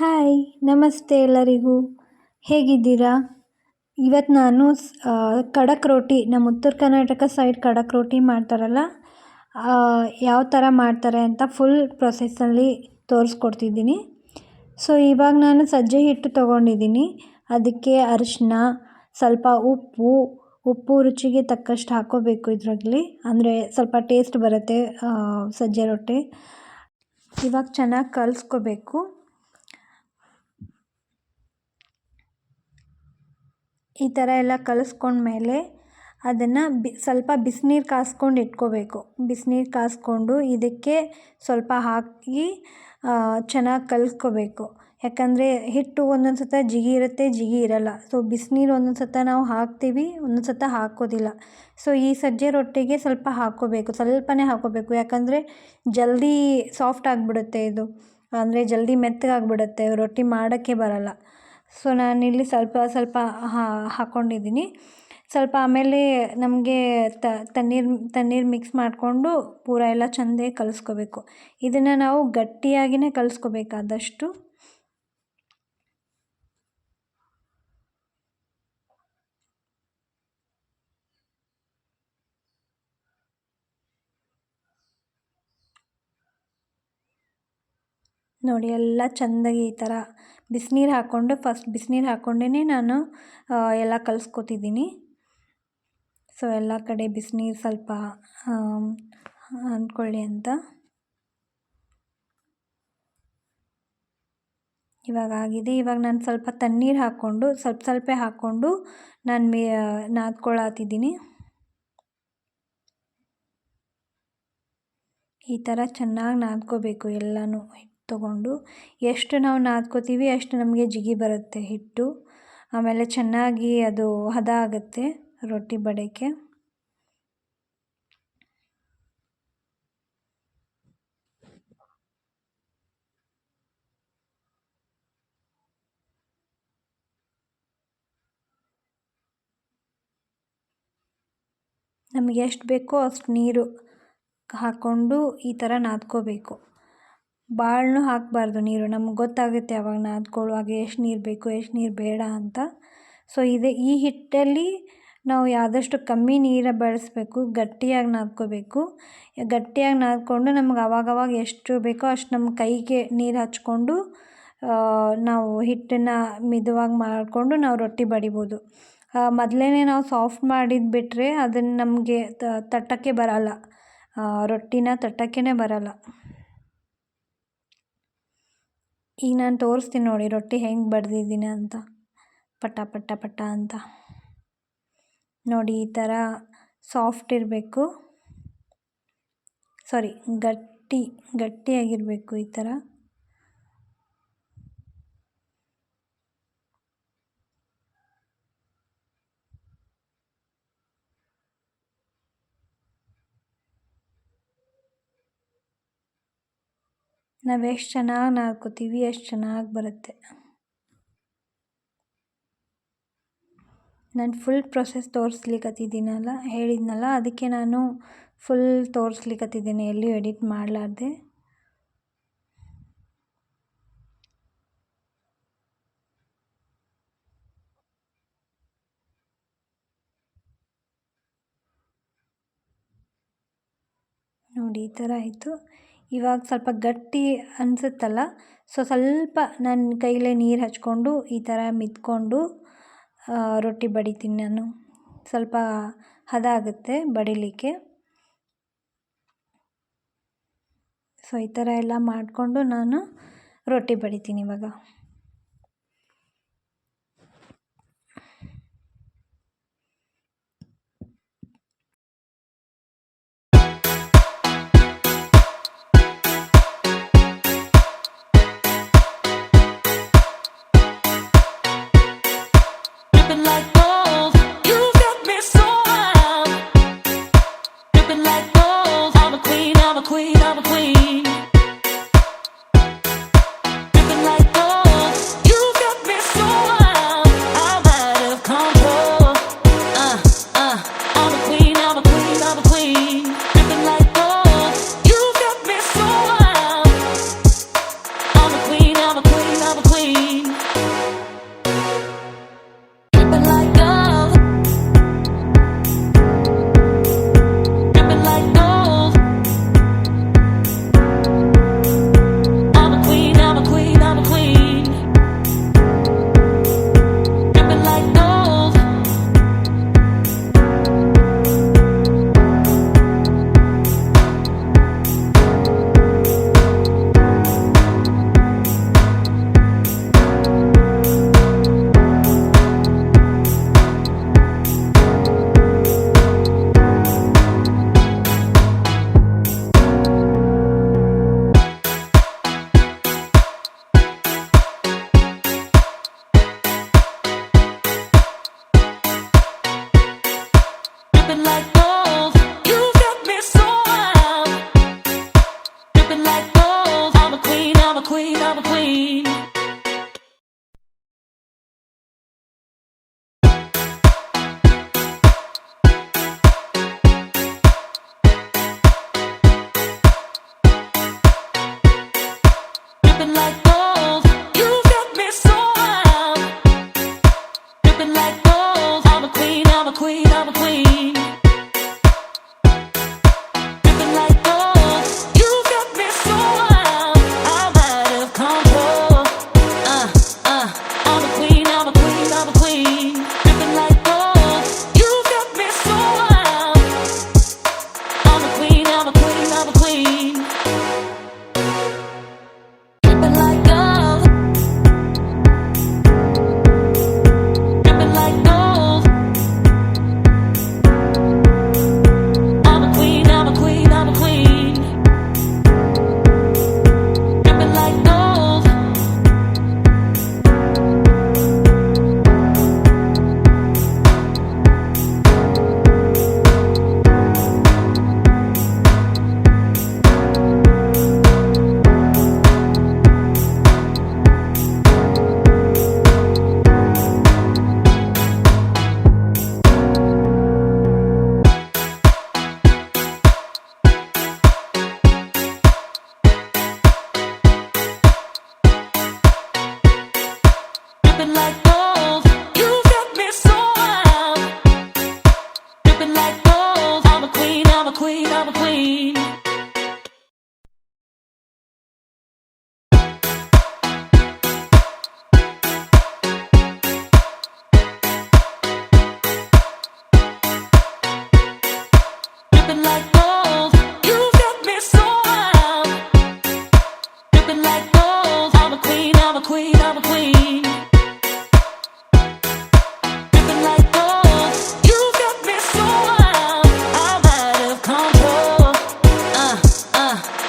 Hi, ನಮಸ್ತೆ ಎಲ್ಲರಿಗೂ. ಹೇಗಿದ್ದೀರಾ? ಇವತ್ತು ನಾನು ಖಡಕ್ ರೋಟಿ, ನಮ್ಮ ಉತ್ತರ ಕರ್ನಾಟಕ ಸೈಡ್ ಖಡಕ್ ರೋಟಿ ಮಾಡ್ತಾರಲ್ಲ, ಯಾವ ಥರ ಮಾಡ್ತಾರೆ ಅಂತ ಫುಲ್ ಪ್ರೊಸೆಸ್ಸಲ್ಲಿ ತೋರಿಸ್ಕೊಡ್ತಿದ್ದೀನಿ. ಸೊ ಇವಾಗ ನಾನು ಸಜ್ಜೆ ಹಿಟ್ಟು ತೊಗೊಂಡಿದ್ದೀನಿ. ಅದಕ್ಕೆ ಅರಿಶಿನ, ಸ್ವಲ್ಪ ಉಪ್ಪು ರುಚಿಗೆ ತಕ್ಕಷ್ಟು ಹಾಕ್ಕೋಬೇಕು ಇದರಲ್ಲಿ, ಅಂದರೆ ಸ್ವಲ್ಪ ಟೇಸ್ಟ್ ಬರುತ್ತೆ ಸಜ್ಜೆ ರೊಟ್ಟಿ. ಇವಾಗ ಚೆನ್ನಾಗಿ ಕಲಿಸ್ಕೋಬೇಕು. ಈ ಥರ ಎಲ್ಲ ಕಲಿಸ್ಕೊಂಡ್ಮೇಲೆ ಅದನ್ನು ಸ್ವಲ್ಪ ಬಿಸಿನೀರು ಕಾಸ್ಕೊಂಡು ಇಟ್ಕೋಬೇಕು. ಬಿಸಿನೀರು ಕಾಸ್ಕೊಂಡು ಇದಕ್ಕೆ ಸ್ವಲ್ಪ ಹಾಕಿ ಚೆನ್ನಾಗಿ ಕಲಿಸ್ಕೋಬೇಕು. ಯಾಕಂದರೆ ಹಿಟ್ಟು ಒಂದೊಂದು ಸತ ಜಿಗಿ ಇರುತ್ತೆ, ಜಿಗಿ ಇರಲ್ಲ. ಸೊ ಬಿಸಿನೀರು ಒಂದೊಂದು ಸತ ನಾವು ಹಾಕ್ತೀವಿ, ಒಂದೊಂದು ಸತ ಹಾಕೋದಿಲ್ಲ. ಸೊ ಈ ಸಜ್ಜೆ ರೊಟ್ಟಿಗೆ ಸ್ವಲ್ಪ ಹಾಕ್ಕೋಬೇಕು, ಸ್ವಲ್ಪನೇ ಹಾಕ್ಕೋಬೇಕು. ಯಾಕಂದರೆ ಜಲ್ದಿ ಸಾಫ್ಟ್ ಆಗಿಬಿಡುತ್ತೆ ಇದು, ಅಂದರೆ ಜಲ್ದಿ ಮೆತ್ತಗಾಗ್ಬಿಡುತ್ತೆ, ರೊಟ್ಟಿ ಮಾಡೋಕ್ಕೆ ಬರಲ್ಲ. ಸೊ ನಾನಿಲ್ಲಿ ಸ್ವಲ್ಪ ಹಾಕ್ಕೊಂಡಿದ್ದೀನಿ. ಸ್ವಲ್ಪ ಆಮೇಲೆ ನಮಗೆ ತಣ್ಣೀರು ಮಿಕ್ಸ್ ಮಾಡಿಕೊಂಡು ಪೂರ ಎಲ್ಲ ಚೆಂದಾಗಿ ಕಲಿಸ್ಕೋಬೇಕು. ಇದನ್ನು ನಾವು ಗಟ್ಟಿಯಾಗಿಯೇ ಕಲಿಸ್ಕೋಬೇಕಾದಷ್ಟು. ನೋಡಿ, ಎಲ್ಲ ಚೆಂದಾಗಿ ಈ ಥರ ಬಿಸಿನೀರು ಹಾಕ್ಕೊಂಡು, ಫಸ್ಟ್ ಬಿಸಿನೀರು ಹಾಕ್ಕೊಂಡೇ ನಾನು ಎಲ್ಲ ಕಲಿಸ್ಕೊತಿದ್ದೀನಿ. ಸೊ ಎಲ್ಲ ಕಡೆ ಬಿಸಿನೀರು ಸ್ವಲ್ಪ ಅಂದ್ಕೊಳ್ಳಿ ಅಂತ. ಇವಾಗ ಆಗಿದೆ. ಇವಾಗ ನಾನು ಸ್ವಲ್ಪ ತಣ್ಣೀರು ಹಾಕ್ಕೊಂಡು ಸ್ವಲ್ಪ ಹಾಕ್ಕೊಂಡು ನಾನು ನಾದ್ಕೊಳತ್ತಿದ್ದೀನಿ. ಈ ಥರ ಚೆನ್ನಾಗಿ ನಾದ್ಕೋಬೇಕು ಎಲ್ಲನೂ. ತೊಗೊಂಡು ಎಷ್ಟು ನಾವು ನಾದ್ಕೋತೀವಿ ಅಷ್ಟು ನಮಗೆ ಜಿಗಿ ಬರುತ್ತೆ ಹಿಟ್ಟು. ಆಮೇಲೆ ಚೆನ್ನಾಗಿ ಅದು ಹದ ಆಗುತ್ತೆ ರೊಟ್ಟಿ ಬಡಿಯೋಕ್ಕೆ. ನಮಗೆ ಎಷ್ಟು ಬೇಕೋ ಅಷ್ಟು ನೀರು ಹಾಕ್ಕೊಂಡು ಈ ಥರ ನಾದ್ಕೋಬೇಕು. ಭಾಳನೂ ಹಾಕಬಾರ್ದು ನೀರು. ನಮ್ಗೆ ಗೊತ್ತಾಗುತ್ತೆ ಅವಾಗ ನಾದ್ಕೊಳ್ಳುವಾಗ ಎಷ್ಟು ನೀರು ಬೇಕು, ಎಷ್ಟು ನೀರು ಬೇಡ ಅಂತ. ಸೊ ಈ ಹಿಟ್ಟಲ್ಲಿ ನಾವು ಆದಷ್ಟು ಕಮ್ಮಿ ನೀರು ಬಳಸಬೇಕು, ಗಟ್ಟಿಯಾಗಿ ನಾದ್ಕೋಬೇಕು. ಗಟ್ಟಿಯಾಗಿ ನಾದ್ಕೊಂಡು ನಮ್ಗೆ ಆವಾಗವಾಗ ಎಷ್ಟು ಬೇಕೋ ಅಷ್ಟು ನಮ್ಮ ಕೈಗೆ ನೀರು ಹಚ್ಕೊಂಡು ನಾವು ಹಿಟ್ಟನ್ನು ಮಿದುವಾಗಿ ಮಾಡಿಕೊಂಡು ನಾವು ರೊಟ್ಟಿ ಬಡಿಬೋದು. ಮೊದಲೇ ನಾವು ಸಾಫ್ಟ್ ಮಾಡಿದ್ದು ಬಿಟ್ಟರೆ ಅದನ್ನು ನಮಗೆ ತಟ್ಟೋಕ್ಕೆ ಬರಲ್ಲ, ರೊಟ್ಟಿನ ತಟ್ಟೋಕ್ಕೇ ಬರಲ್ಲ. ಈಗ ನಾನು ತೋರಿಸ್ತೀನಿ ನೋಡಿ ರೊಟ್ಟಿ ಹೆಂಗೆ ಬಡ್ದಿದ್ದೀನಿ ಅಂತ, ಪಟ ಪಟ ಪಟ ಅಂತ. ನೋಡಿ ಈ ಥರ ಸಾಫ್ಟ್ ಇರಬೇಕು, ಸಾರಿ ಗಟ್ಟಿಯಾಗಿರಬೇಕು ಈ ಥರ. ನಾವು ಎಷ್ಟು ಚೆನ್ನಾಗಿ ನಾದ್ಕೋತೀವಿ ಎಷ್ಟು ಚೆನ್ನಾಗಿ ಬರುತ್ತೆ. ನಾನು ಫುಲ್ ಪ್ರೊಸೆಸ್ ಹೇಳಿದ್ನಲ್ಲ, ಅದಕ್ಕೆ ನಾನು ಫುಲ್ ತೋರಿಸ್ಲಿಕ್ಕತ್ತಿದ್ದೀನಿ, ಎಲ್ಲಿಯೂ ಎಡಿಟ್ ಮಾಡಲಾರ್ದೆ. ನೋಡಿ ಈ ಥರ ಆಯಿತು. ಇವಾಗ ಸ್ವಲ್ಪ ಗಟ್ಟಿ ಅನಿಸುತ್ತಲ್ಲ, ಸೊ ಸ್ವಲ್ಪ ನನ್ನ ಕೈಲೇ ನೀರು ಹಚ್ಕೊಂಡು ಈ ಥರ ಮಿದ್ಕೊಂಡು ರೊಟ್ಟಿ ಬಡಿತೀನಿ ನಾನು. ಸ್ವಲ್ಪ ಹದ ಆಗುತ್ತೆ ಬಡಿಲಿಕ್ಕೆ. ಸೊ ಈ ಥರ ಎಲ್ಲ ಮಾಡಿಕೊಂಡು ನಾನು ರೊಟ್ಟಿ ಬಡಿತೀನಿ ಇವಾಗ. I'm a queen. Dripping like gold. dripping like gold. You got me so wild, dripping like gold. I'm a queen, I'm a queen, I'm a queen. Dripping like gold. You got me so wild, dripping like gold. I'm a queen, I'm a queen, I'm a queen. Dripping like gold. You got me so wild, I'm out of control. I'm a queen, I'm a queen, I'm a queen. Dripping like gold. You got me so wild. I'm a queen, I'm a queen, I'm a queen. Dripping like gold. Dripping like gold. I'm a queen, I'm a queen, I'm a queen. Dripping like gold. Dripping like gold. You got me so wild, dripping like gold. I'm a queen, I'm a queen, I'm a queen. Dripping like gold. You got me so wild, dripping like gold. I'm a queen, I'm a queen, I'm a queen. Dripping like gold. You got me so wild, I'm out of control.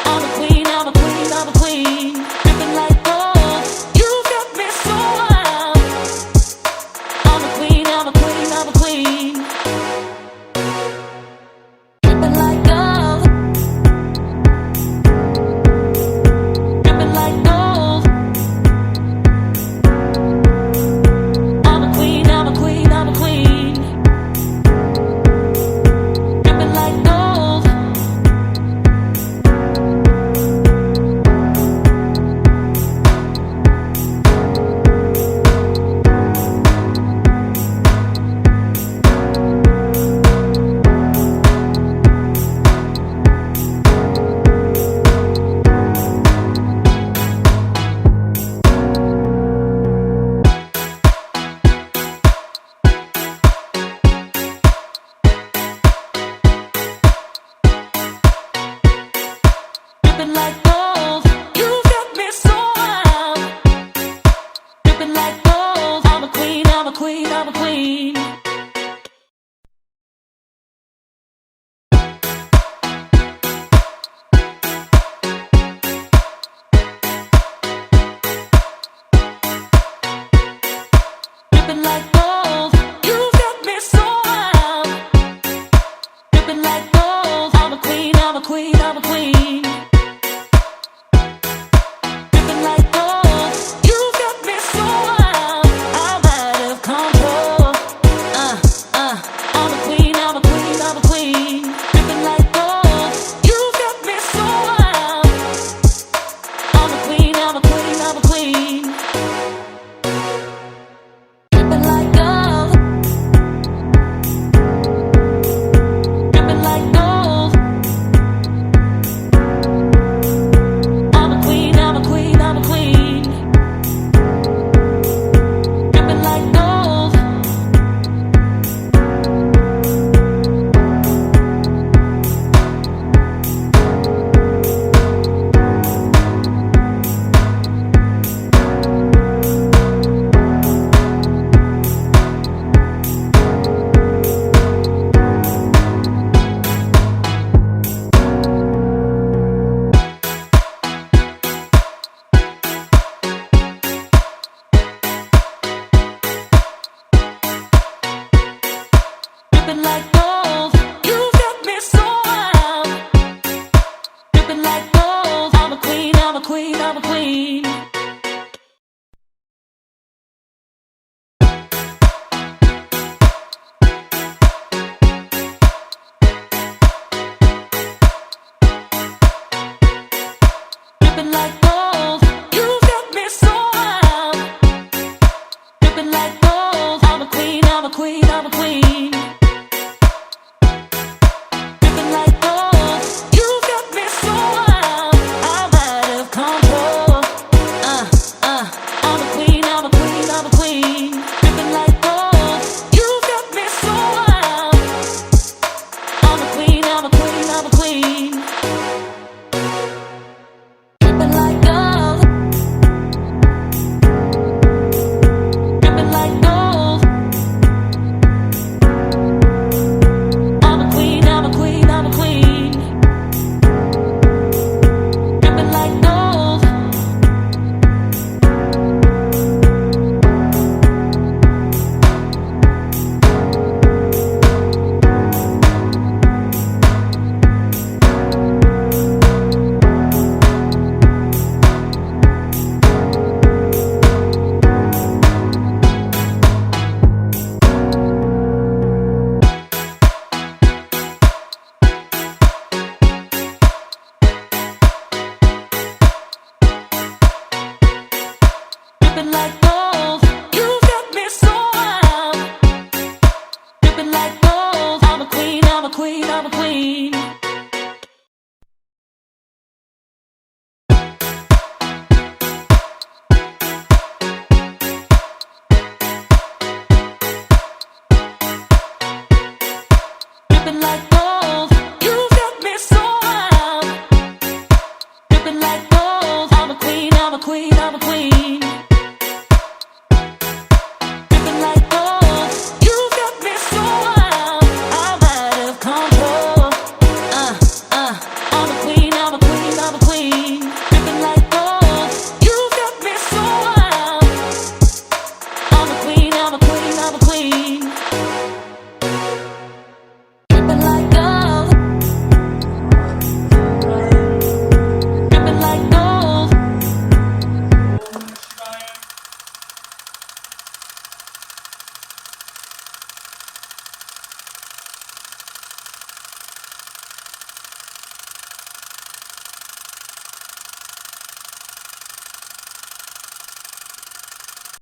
I'm a queen, I'm a queen, I'm a queen. Dripping like gold. You got me so wild. I'm a queen, I'm a queen, I'm a queen. Dripping like gold. Dripping like gold. I'm a queen, I'm a queen, I'm a queen. Dripping like gold. Dripping like gold. You got me so wild, dripping like gold. I'm a queen, I'm a queen, I'm a queen. Dripping like gold. You got me so wild, dripping like gold. I'm a queen, I'm a queen, I'm a queen. Dripping like gold. You got me so wild, I'm out of control. I'm a queen, I'm a queen, I'm a queen. Dripping like gold. You got me so wild. I'm a queen, I'm a queen, I'm a queen. Dripping like gold. Dripping like gold. I'm a queen, I'm a queen, I'm a queen. Dripping like gold. Dripping like gold. I'm a queen. Dripping like gold. You got me so wild, I'm out of control. I'm a queen, I'm a queen, I'm a queen. Dripping like gold. You got me so wild. I'm a queen, I'm a queen, I'm a queen. Dripping like gold. Dripping like gold. I'm a queen, I'm a queen, I'm a queen. Dripping like gold. Dripping like gold. You got me so wild. Dripping like gold. I'm a queen, I'm a queen, I'm a queen. Dripping like gold.